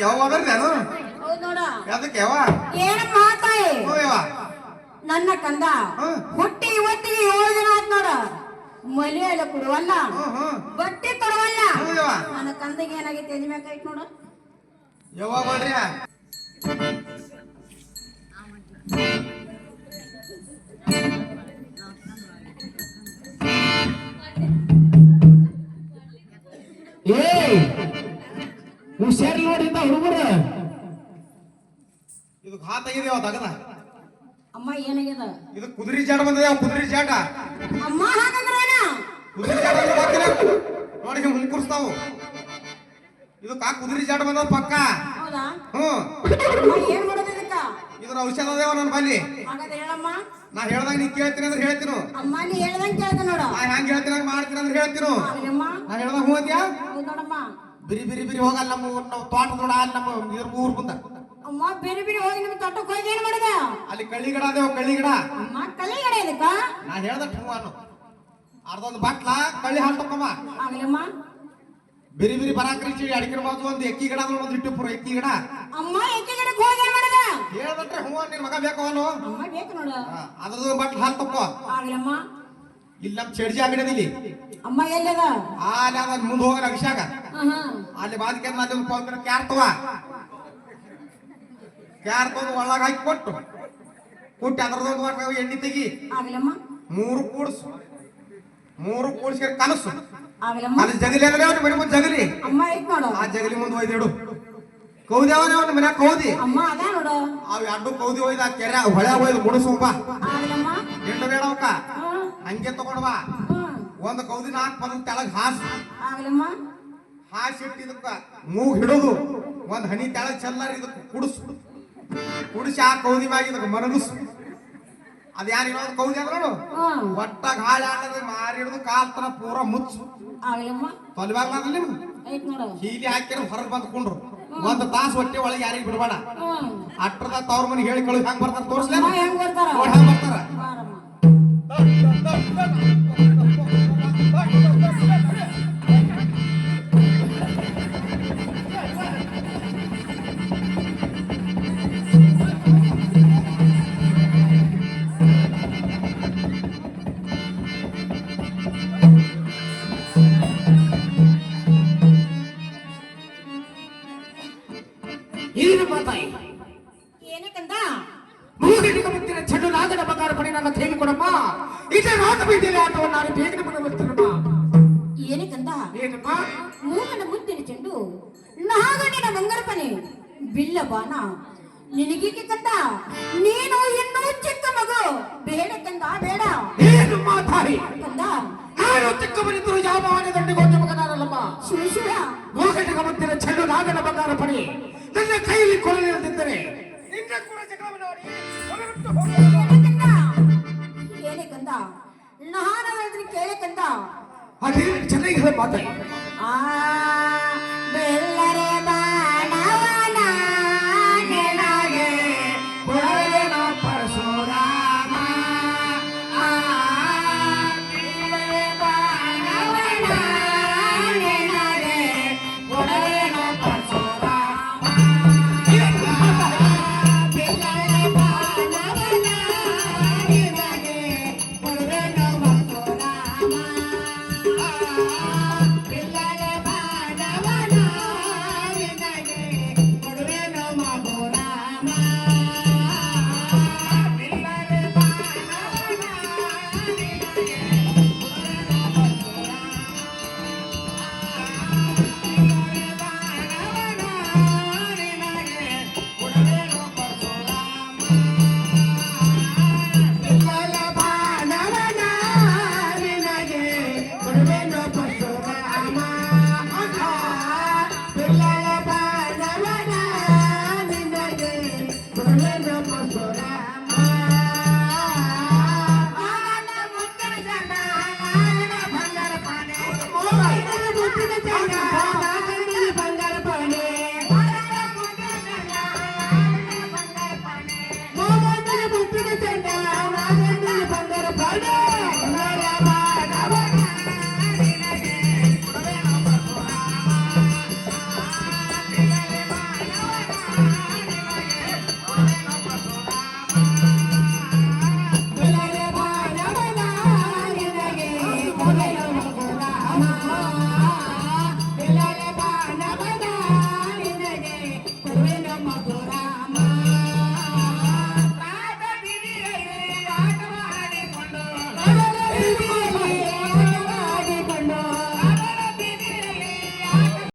ಯಾಕೆ ಯಾವ ಅದರ್ದೇನು ಹೌದ್ ನೋಡ ಯಾವ್ದಕ್ಕೆ ಯಾವ ಏನ ಮಾತಾಯಿ ಯಾವ ನನ್ನ ಕಂದ ಹುಟ್ಟಿ ಇವತ್ತಿಗೆ 7 ದಿನ ಆತ್ ನೋಡ ಮಲಿಯಲ್ಲ ಕೊಡುವಲ್ಲ ಬಟ್ಟೆ ಕೊಡುವಲ್ಲ ನನ್ನ ಕಂದಗೆ ಏನಾಗೈತೆ ಎದಿ ಮ್ಯಾಕೈತ್ ನೋಡ ಯಾವ ಮಾಡ್ರಿ ಹುಷಾರಿ ನೋಡಿಂದ ಹುಡುಗರ ಇದು ಘಾತಾಗಿದೆ ತಗದ ಅಮ್ಮ ಏನಾಗ್ಯದ ಇದು ಕುದುರೆ ಜಾಡ ಬಂದದ ಕುದುರೆ ಜಾಡ ಅಮ್ಮ ಹಾಗಂದ್ರೇನ ಕುದುರೆ ಜಾಡ ಗೊತ್ತಿಲ್ಲ ನೋಡಿ ಮುಂಕುರ್ಸ್ತಾವು ಇದು ಕುದುರೆ ಜಾಡ ಬಂದದ ಪಕ್ಕ ಹೌದಾ ಏನ್ ಮಾಡೋದು ಇದಕ್ಕ ಇದ್ರ ಔಷಧ ಅದೇವ ನನ್ನ ಬಲ್ಲಿ ಹಾಗಾದ್ರೆ ಹೇಳಮ್ಮ ನಾ ಹೇಳ್ದಾಗ ನೀ ಕೇಳ್ತೀನಿ ಅಂದ್ರೆ ಹೇಳ್ತೀನು ಅಮ್ಮ ನೀ ಹೇಳ್ದಂಗ ಕೇಳ್ತ ನೋಡ ನಾ ಹೆಂಗ್ ಹೇಳ್ತೀನಿ ಹಂಗ ಮಾಡ್ತೀನಿ ಅಂದ್ರೆ ಹೇಳ್ತೀನು ಅಮ್ಮ ನಾ ಹೇಳ್ದಾಗ ಹೋದ್ಯಾ ಹೌದ್ ನೋಡಮ್ಮ ಬಿರಿ ಬಿರಿ ಬಿರಿ ಹೋಗಲ್ಲ ನಮ್ಮ ತೋಟ ನೋಡ ಅಲ್ಲಿ ನಮ್ಮ ಇದ್ರ ಊರ್ ಬಂದ ಅಮ್ಮ ಬೇರೆ ಬೇರೆ ಹೋಗಿ ನಿಮ್ ತೋಟಕ್ಕೆ ಹೋಗಿ ಏನ್ ಮಾಡಿದ ಅಲ್ಲಿ ಕಳ್ಳಿ ಗಿಡ ಅದೇವ ಕಳ್ಳಿ ಗಿಡ ಅಮ್ಮ ಕಳ್ಳಿ ಗಿಡ ಇದಕ್ಕ ನಾ ಹೇಳ್ದ ಹೂವನ್ನು ಅರ್ಧೊಂದು ಬಟ್ಲ ಕಳ್ಳಿ ಹಾಲು ತಕೊಂಬ ಆಗ್ಲಮ್ಮ ಬಿರಿ ಬಿರಿ ಬರಾಕ್ರಿ ಚೀಡಿ ಅಡಿಕೆ ಬಾಜು ಒಂದು ಎಕ್ಕಿ ಗಿಡ ಒಂದು ಇಟ್ಟು ಪುರ ಎಕ್ಕಿ ಗಿಡ ಅಮ್ಮ ಎಕ್ಕಿ ಗಿಡಕ್ಕೆ ಹೋಗಿ ಏನ್ ಮಾಡಿದ ಹೇಳ್ದಟ್ರೆ ಹೂವ ನಿನ್ ಮಗ ಬೇಕು ಅವನು ಅಮ್ಮ ಬೇಕು ನೋಡ ಅದ್ರದ್ದು ಬಟ್ಲ ಹಾಲು ತಕ್ಕೋ ಆಗ್ಲಮ್ಮ ಇಲ್ಲಿ ನಮ್ ಚಡ್ಜಿ ಅಂಗಡಿಯಲ್ಲಿ ಅಮ್ಮ ಎಲ್ಲದ ಅಲ್ಲಿ ಅದ ಮುಂದೆ ಹೋಗ ಅಭಿಷೇಕ ಅಲ್ಲಿ ಬಾದಿಕೆ ಅಲ್ಲಿ ಒಂದು ಪೌತ್ರ ಕ್ಯಾರ್ ತವ ಕ್ಯಾರ್ ತಂದು ಒಳಗ ಹಾಕಿ ಕೊಟ್ಟು ಕುಟ್ಟಿ ಅದ್ರದ್ದು ಎಣ್ಣೆ ತೆಗಿ ಆಗ್ಲಮ್ಮ ಮೂರು ಕೂಡಿಸಿ ಕನಸು ಆಗ್ಲಮ್ಮ ಅಲ್ಲಿ ಜಗಲಿ ಅಂದ್ರೆ ಅವ್ನು ಮನೆ ಮುಂದೆ ಜಗಲಿ ಅಮ್ಮ ಐತ್ ನೋಡು ಆ ಜಗಲಿ ಮುಂದೆ ಒಯ್ದಿಡು ಕೌದಿ ಅವನೇ ಅವ್ನ ಮನ್ಯಾಗ ಕೌದಿ ಅಮ್ಮ ಅದ ನೋಡು ಅವ್ ಎರಡು ಕೌದಿ ಒಯ್ದ ಕೆರೆ ಹೊಳೆ ಒಯ್ದು ಮುಡಿಸುಂಬ ಆಗ್ಲಮ್ಮ ಎಂಟು ಬೇಡ ಅವಕ್ಕ ಹಂಗೆ ತಗೊಂಡ್ ಬಾ ಒಂದು ಕೌದಿ 4 ಪದ ತೆಳಗ್ ಹಾಸು ಆಗ್ಲಮ್ಮ ಹಾಸಿ ಇಟ್ಟಿದಕ್ಕ ಮೂಗ್ ಹಿಡಿದು ಒಂದ್ ಹನಿ ತೆಳಗ್ ಚೆಲ್ಲರ್ ಇದಕ್ಕೆ ಕುಡಿಸಿ ಆ ಕೌದಿ ಮ್ಯಾಗ ಇದಕ್ಕೆ ಮನಗಸು ಅದ್ ಯಾರು ಇನ್ನೊಂದು ಕೌದಿ ಅಂದ್ರ ಒಟ್ಟಾಗ ಹಾಳೆ ಆಡದ ಮಾರಿ ಹಿಡಿದು ಕಾಲ್ತನ ಪೂರ ಮುಚ್ಚು ಆಗ್ಲಮ್ಮ ತೊಲಿಬಾಗ್ಲಾದ್ರಿ ನಿಮ್ಗೆ ಐತ್ ನೋಡು ಹೀಲಿ ಹಾಕಿರ ಹೊರಗೆ ಬಂದ್ಕೊಂಡ್ರು ಒಂದ್ ತಾಸು ಹೊಟ್ಟೆ ಒಳಗೆ ಯಾರಿಗೆ ಬಿಡಬೇಡ ಅಟ್ರದ ತವ್ರ ಮನೆ ಹೇಳಿ ಕಳು ಹೆಂಗ್ ಬರ್ತಾರ ತೋರ್ಸ್ಲೇ ಹೆಂಗ್ ಬರ್ತಾರ ಹೆಂಗ್ ಬರ್ತಾರ ಏನು ಮಾತಾಯಿ ಏನಕ್ಕಂದ ಮೂಗಿನ ಮುತ್ತಿನ ಚೆಂಡು ನಾಗನ ಬಂಗಾರ ಪಡಿ ನನ್ನ ತೇಗಿ ಕೊಡಮ್ಮ ಇದೇ ರಾತ ಬೀದಿಯಲ್ಲಿ ಆಟವನ್ನು ನಾನು ಬೇಗನೆ ಬಂದಿರ್ತೀನಮ್ಮ ಏನಕ್ಕಂದ ಏನಮ್ಮ ಮೂಗನ ಮುತ್ತಿನ ಚೆಂಡು ನಾಗನಿನ ಬಂಗಾರಪನೆ ಬಿಲ್ಲ ಬಾನ ನಿನಗೀಕೆ ಕಂದ ನೀನು ಇನ್ನೂ ಚಿಕ್ಕ ಮಗು ಬೇಡ ಕಂದ ಬೇಡ ಏನು ಮಾತಾಯಿ ಕಂದ ನಾನು ಚಿಕ್ಕವನಿದ್ರು ಯಾವ ಆನೆ ದಂಡಿಗೊಂಡ ಮಗನಾರಲ್ಲಮ್ಮ ಶಿವ ಮೂಗಿನ ಮುತ್ತಿನ ಚೆಂಡು ನಾಗನ ಬಂಗಾರ ಪಡಿ ನನ್ನ ಕೈಯಲ್ಲಿ ಕೊಡಲಿರದಿದ್ದರೆ ನಿನ್ನ ಕೂಡ ಜಗಳವನ್ನು ಆಡಿ ಹೊರಬಿಟ್ಟು ಏನಕ್ಕಂದ ನಾನು ಕೇಳಕ್ಕಂದ ಅದೇ ಚೆನ್ನಾಗಿ ಮಾತಾಡಿ ಆ ಬೆಲ್ಲರೆ